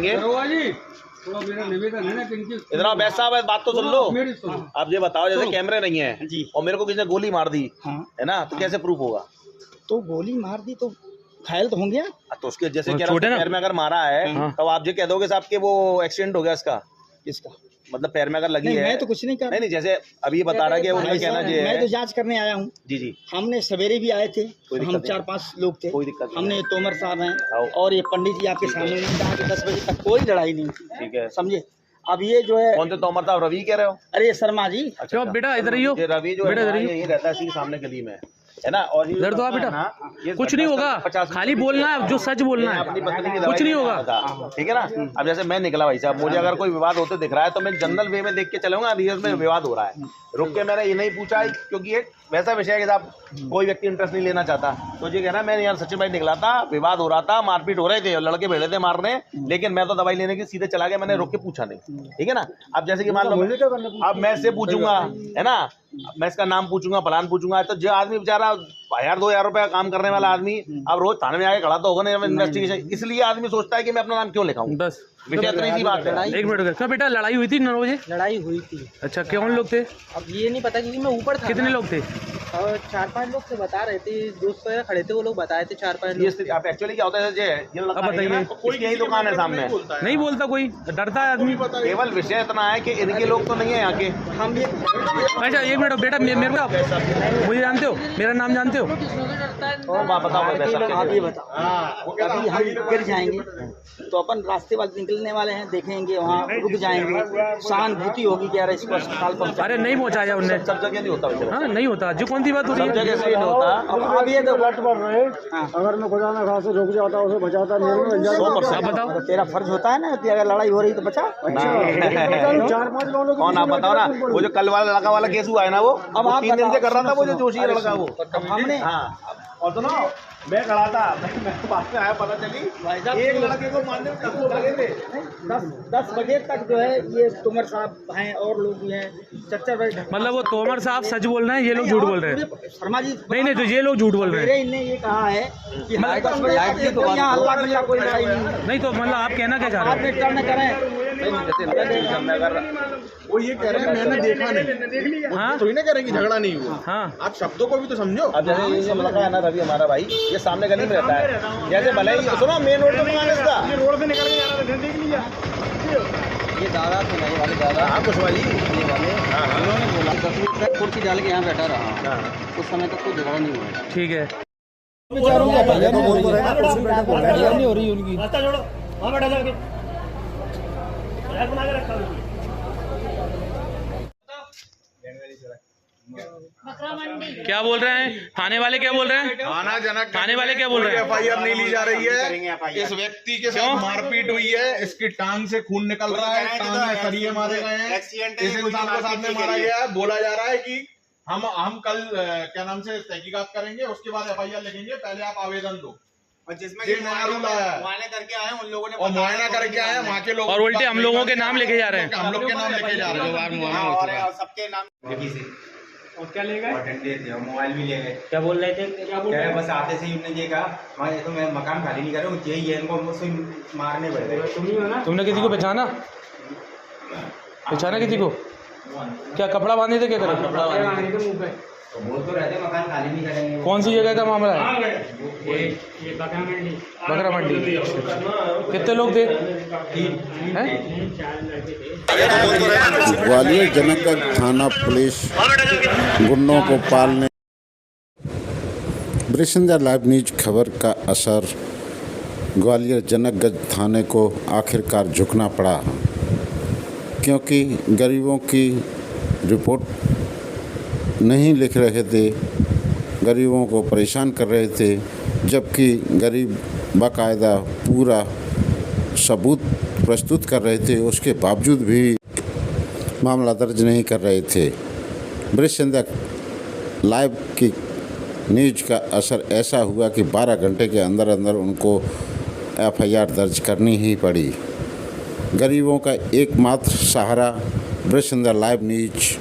करेंगे। इतना बैठ साहब बात तो सुन लो। आप ये बताओ जैसे कैमरे नहीं है और मेरे को किसी ने गोली मार दी है ना, तो कैसे प्रूफ होगा? तो गोली मार दी तो घायल तो होंगे। तो उसके जैसे पैर में अगर मारा है तो आप ये कह दोगे साहब कि वो एक्सीडेंट हो गया इसका। किसका मतलब पैर में अगर लगी है? मैं तो कुछ नहीं कर। नहीं जैसे अभी बता रहा है कि उनका कहना ये है। मैं तो जांच करने आया हूँ। जी हमने सवेरे भी आए थे, हम 4-5 लोग थे। कोई दिक्कत हमने तोमर साहब हैं और ये पंडित जी आपके सामने कहा कि 10 बजे तक कोई लड़ाई नहीं थी। ठीक है, समझे। अब ये जो है कौन से तोमर साहब? रवि कह रहे हो? अरे शर्मा जी। अच्छा बेटा इधर ही हो। रवि जो है यही रहता है इसी सामने गली में है ना। और इधर तो बेटा कुछ नहीं होगा, खाली बोलना है जो सच बोलना है, अपनी पत्नी की कुछ नहीं होगा, ठीक है ना। अब जैसे मैं निकला भाई साहब, मुझे अगर कोई विवाद होते दिख रहा है तो मैं जनरल वे में देख के चलूंगा रियल में विवाद हो रहा है, रुक के मैंने ये नहीं पूछा क्योंकि एक वैसा विषय है कि साहब कोई व्यक्ति इंटरेस्ट नहीं लेना चाहता। तो ये कहना मैं यार सचिन भाई निकला था, विवाद हो रहा था, मारपीट हो रहे थे, लड़के भेड़े थे मारने, लेकिन मैं तो दवाई लेने के सीधे चला गया, मैंने रुक के पूछा नहीं, ठीक है ना। अब जैसे कि मान लो अब मैं इससे पूछूंगा है ना, मैं इसका नाम पूछूंगा, प्लान पूछूंगा, तो जो आदमी बेचारा 1000-2000 रुपया काम करने वाला आदमी अब रोज थाने में आके खड़ा तो होगा नहीं इन्वेस्टिगेशन, इसलिए आदमी सोचता है कि मैं अपना नाम क्यों लिखाऊं। बस विषय इतनी सी बात है। एक मिनट क्या बेटा लड़ाई हुई थी 9 बजे? लड़ाई हुई थी। अच्छा कौन लोग थे? अब ये नहीं पता क्योंकि मैं ऊपर था। कितने लोग थे? और 4-5 लोग से बता रहे थे, दोस्त वगैरह खड़े थे, वो लोग बताए थे 4-5 लोग। आप एक्चुअली क्या होता है ये बताइए, कोई यही दुकान है सामने, नहीं बोलता कोई, डरता है आदमी। केवल विषय इतना है कि इनके लोग तो नहीं है यहाँ के। हम भी अच्छा एक मिनट बेटा मेरे को मुझे जानते हो, मेरा नाम जानते हो? बताओ आप ये बताओ। अभी हम गिर जाएंगे तो अपन रास्ते वाले निकलने वाले हैं, देखेंगे वहाँ रुक जाएंगे, सहानुभूति होगी कि यार इसको अस्पताल पहुँचा। अरे नहीं पहुँचाया उनने, सब जगह नहीं होता। हाँ नहीं होता, जो कौन सी बात हो रही है, सब जगह से नहीं होता। अब ये तो लट पड़ रहे, अगर मैं खुदा ना खास रुक जाता उसे बचाता नहीं। बताओ तेरा फर्ज होता है ना कि अगर लड़ाई हो रही तो बचा। 4-5 लोग कौन आप बताओ ना, वो जो कल वाला लड़का वाला केस हुआ है ना, वो अब आप 3 दिन से कर रहा था वो जो जोशी लड़का वो हमने। हाँ और सुनो मैं खड़ा था, मैं बाद में आया पता चली एक लड़के को मारने में 10 लोग लगे थे। 10 बजे तक जो है ये तोमर साहब हैं और लोग भी हैं, चच्चर। मतलब वो तोमर साहब सच बोल रहे हैं, ये लोग झूठ बोल रहे हैं। शर्मा जी नहीं तो ये लोग झूठ बोल रहे हैं। इनने ये कहा है कि 10 बजे तक तो यहाँ हल्ला गुल्ला कोई लड़ाई नहीं। तो मतलब आप कहना क्या चाह रहे हैं? आप करें वो ये कह रहे हैं मैंने देखा नहीं। हाँ थोड़ी ना कह रहे हैं कि झगड़ा नहीं हुआ। हाँ आप शब्दों को भी तो समझो। अब जैसे ये लड़का है ना रवि हमारा भाई, ये सामने गली में रहता है, जैसे भले ही सुनो मेन रोड पे दुकान है इसका, ये रोड पे निकल के जा रहा था, देख लिया ये दादा थे नहीं वाले दादा। हाँ कुछ वाली ये वाले उन्होंने बोला 10 बजे तक कुर्सी डाल के यहाँ बैठा रहा, उस समय तक कोई झगड़ा नहीं हुआ। ठीक है नहीं हो रही उनकी। क्या बोल रहे हैं थाने वाले, क्या बोल रहे हैं? थाने वाले क्या बोल रहे हैं? FIR नहीं ली जा रही है, इस व्यक्ति के साथ मारपीट हुई है, इसकी टांग से खून निकल रहा है, टांग में सरिये मारे गए हैं, इस इंसान को साथ में मारा गया है। बोला जा रहा है कि हम कल क्या नाम से तहकीकात करेंगे, उसके बाद FIR लिखेंगे, पहले आप आवेदन दो। जिसमें मुआयना करके आए उन लोगों ने, और मुआयना करके आए वहाँ के लोग, और उल्टे हम लोगों के नाम लेके जा रहे हैं, हम लोग के नाम लेके जा रहे हैं और सबके नाम। और क्या ले गए? डंडे थे और मोबाइल भी ले गए। क्या बोल रहे थे? क्या बोल रहे थे? बस आते से ही उन्होंने ये कहा मैं तो मैं मकान खाली नहीं कर रहा हूँ, यही है, इनको मुझसे मारने पड़ गए। तुम ही हो ना? तुमने किसी को पहचाना किसी को? क्या कपड़ा बांधे थे? क्या करे? कपड़ा बांधे थे मुंह पे। तो बोल तो रहते मकान खाली नहीं करेंगे। कौन सी जगह का मामला है? ये बकरा मंडी। कितने लोग थे? ग्वालियर जनकगंज थाना पुलिस गुंडों को पालने। ब्रिशंदा लाइव न्यूज खबर का असर ग्वालियर जनकगंज थाने को आखिरकार झुकना पड़ा, क्योंकि गरीबों की रिपोर्ट नहीं लिख रहे थे, गरीबों को परेशान कर रहे थे, जबकि गरीब बाकायदा पूरा सबूत प्रस्तुत कर रहे थे, उसके बावजूद भी मामला दर्ज नहीं कर रहे थे। ब्रिशंदा लाइव की न्यूज का असर ऐसा हुआ कि 12 घंटे के अंदर अंदर उनको FIR दर्ज करनी ही पड़ी। गरीबों का एकमात्र सहारा ब्रिशंदा लाइव न्यूज